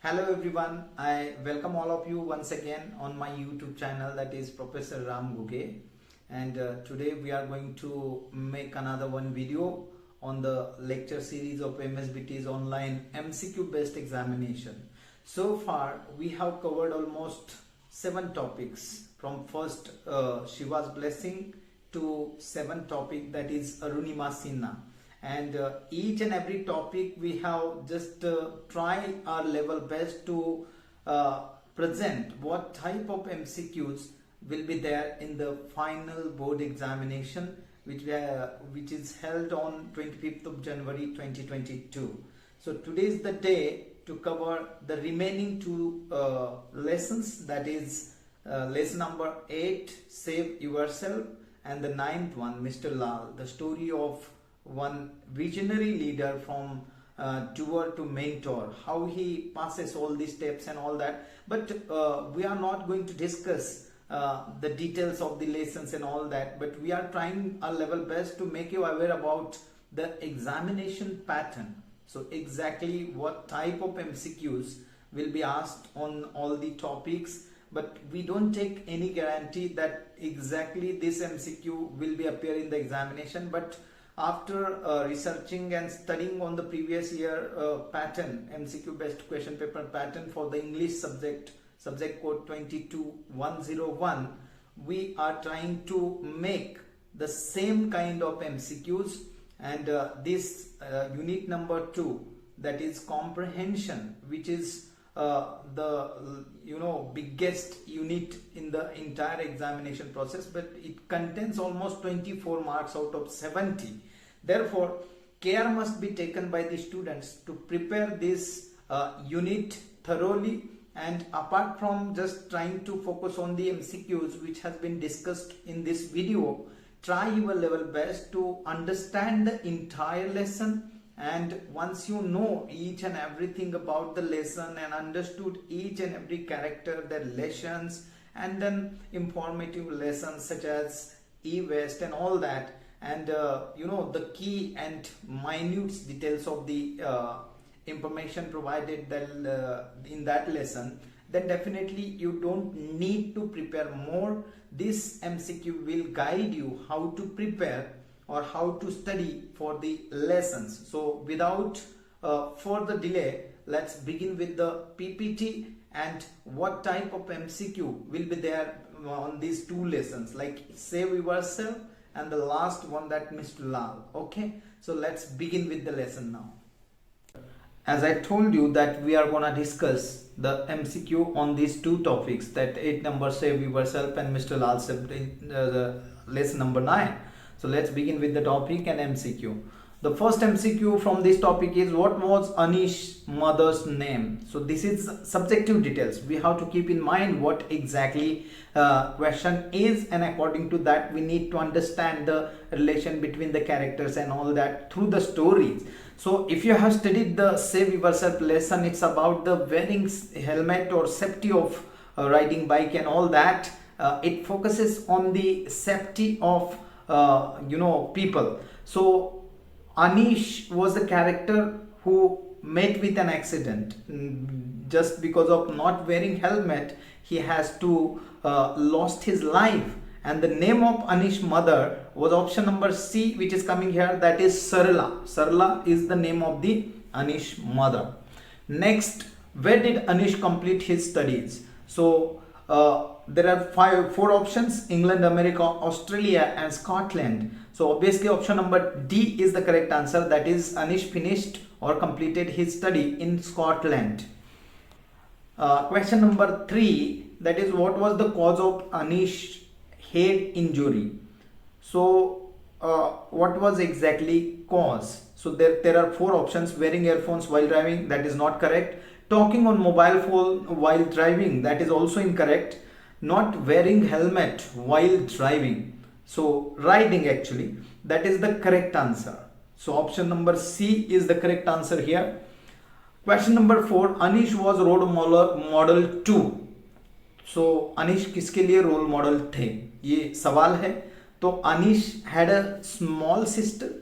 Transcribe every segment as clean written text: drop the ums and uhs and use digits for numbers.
Hello everyone, I welcome all of you once again on my YouTube channel, that is Professor Ram Guge, and today we are going to make another one video on the lecture series of Msbte's online MCQ based examination. So far we have covered almost 7 topics, from first Shiva's blessing to 7th topic, that is Arunima Sinha. And each and every topic we have just try our level best to present what type of MCQs will be there in the final board examination, which is held on 25th of January 2022. So today is the day to cover the remaining 2 lessons, that is lesson number 8, Save Yourself, and the 9th one, Mr. Lal, the story of one visionary leader from doer to mentor, how he passes all these steps and all that. But we are not going to discuss the details of the lessons and all that, but we are trying our level best to make you aware about the examination pattern. So exactly what type of MCQs will be asked on all the topics, but we don't take any guarantee that exactly this MCQ will be appear in the examination. But after researching and studying on the previous year pattern, MCQ based question paper pattern for the English subject code 22101, we are trying to make the same kind of MCQs, and this unit number 2, that is comprehension, which is the biggest unit in the entire examination process, but it contains almost 24 marks out of 70. Therefore, care must be taken by the students to prepare this unit thoroughly, and apart from just trying to focus on the MCQs which has been discussed in this video, try your level best to understand the entire lesson. And once you know each and everything about the lesson and understood each and every character, their lessons, and then informative lessons such as e-waste and all that, and the key and minute details of the information provided in that lesson, then definitely you don't need to prepare more. This MCQ will guide you how to prepare or how to study for the lessons. So without further delay, let's begin with the PPT and what type of MCQ will be there on these 2 lessons, like Save Yourself and the last one, that Mr. Lal. Okay, so let's begin with the lesson now. As I told you that we are gonna discuss the MCQ on these 2 topics, that 8 number Save Yourself and Mr. Lal lesson number 9. So let's begin with the topic and MCQ. The first MCQ from this topic is, what was Anish's mother's name? So this is subjective details. We have to keep in mind what exactly question is, and according to that we need to understand the relation between the characters and all that through the stories. So if you have studied the Save Yourself lesson, it's about the wearing helmet or safety of riding bike and all that. It focuses on the safety of people. So Anish was the character who met with an accident. Just because of not wearing helmet, he has to lost his life, and the name of Anish's mother was option number C, which is coming here, that is Sarla. Sarla is the name of the Anish mother. Next, where did Anish complete his studies? So there are 4 options: England, America, Australia and Scotland. So obviously option number D is the correct answer, that is Anish finished or completed his study in Scotland. Question number 3, that is, what was the cause of Anish's head injury? So what was exactly cause? So there are 4 options: wearing earphones while driving, that is not correct; talking on mobile phone while driving, that is also incorrect; not wearing helmet while driving, so riding actually, that is the correct answer. So option number C is the correct answer here. Question number 4, Anish was role model to. So Anish किसके लिए role model थे, ये सवाल है. तो Anish had a small sister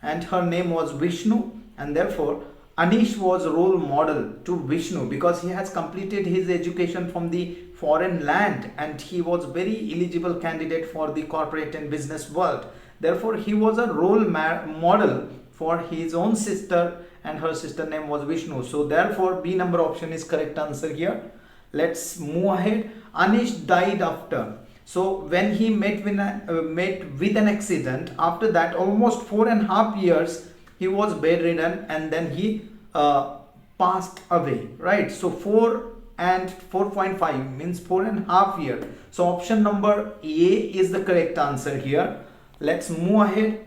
and her name was Vishnu, and therefore Anish was a role model to Vishnu because he has completed his education from the foreign land and he was very eligible candidate for the corporate and business world. Therefore, he was a role model for his own sister, and her sister name was Vishnu. So therefore, B number option is correct answer here. Let's move ahead. Anish died after. So when he met with an accident, after that almost 4.5 years he was bedridden and then he passed away, right? So 4 and 4.5 means 4.5 years. So option number A is the correct answer here. Let's move ahead.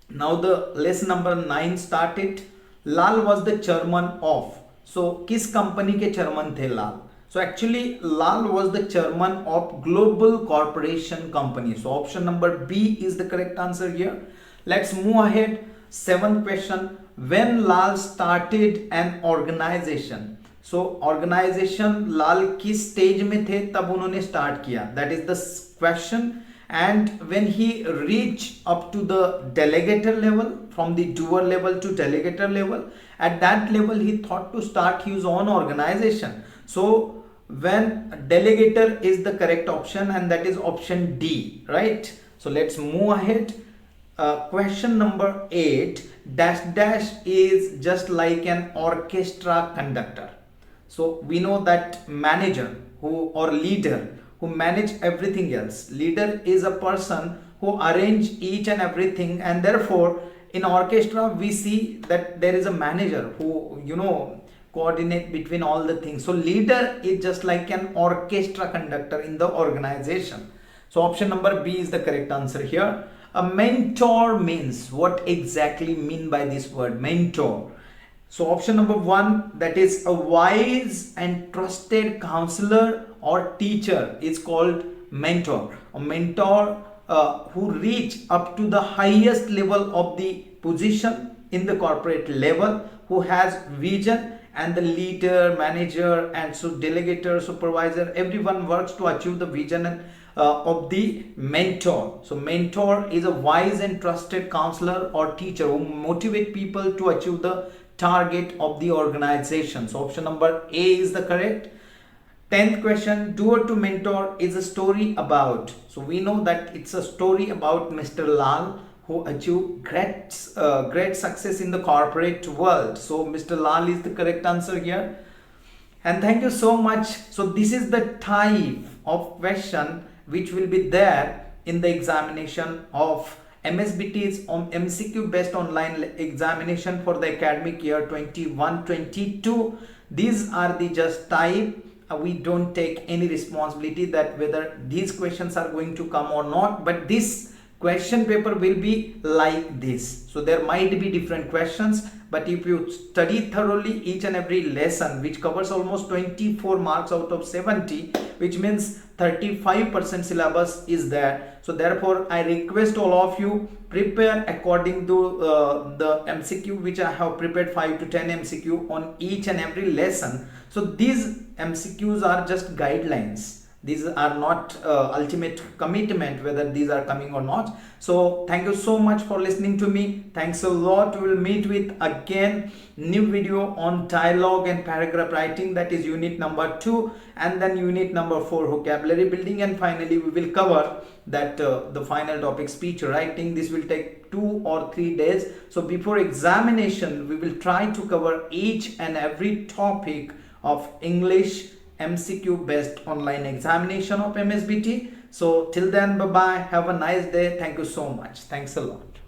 Now the lesson number 9 started. Lal was the chairman of. So किस company के chairman थे लाल? So actually Lal was the chairman of Global Corporation Company. So option number B is the correct answer here. Let's move ahead. 7th question. When Lal started an organization. So organization लाल किस stage में थे तब उन्होंने start किया. That is the question. And when he reached up to the delegator level, from the doer level to delegator level, at that level he thought to start his own organization. So when delegator is the correct option, and that is option D, right? So let's move ahead. Question number 8, dash dash is just like an orchestra conductor. So we know that manager or leader who manage everything else. Leader is a person who arrange each and everything, and therefore in orchestra we see that there is a manager who coordinate between all the things. So leader is just like an orchestra conductor in the organization. So option number B is the correct answer here. A mentor means, what exactly mean by this word mentor? So option number 1, that is a wise and trusted counselor or teacher is called mentor. A mentor who reach up to the highest level of the position in the corporate level, who has vision, and the leader, manager, and so delegator, supervisor, everyone works to achieve the vision of the mentor. So mentor is a wise and trusted counselor or teacher who motivate people to achieve the target of the organization. So option number A is the correct. 10th question, Doer to Mentor is a story about. So we know that it's a story about Mr. Lal who achieved great success in the corporate world. So Mr. Lal is the correct answer here. And thank you so much. So this is the type of question which will be there in the examination of Msbte's MCQ based online examination for the academic year 21-22. These are the just type. We don't take any responsibility that whether these questions are going to come or not, but this question paper will be like this. So there might be different questions, but if you study thoroughly each and every lesson, which covers almost 24 marks out of 70, which means 35% syllabus is there. So therefore I request all of you prepare according to the MCQ which I have prepared, 5 to 10 MCQ on each and every lesson. So these MCQs are just guidelines. These are not ultimate commitment whether these are coming or not. So thank you so much for listening to me. Thanks a lot. We will meet with again new video on dialogue and paragraph writing, that is unit number 2, and then unit number 4 vocabulary building, and finally we will cover that the final topic speech writing. This will take 2 or 3 days. So before examination we will try to cover each and every topic of English MCQ based online examination of Msbt. So till then, bye bye, have a nice day. Thank you so much. Thanks a lot.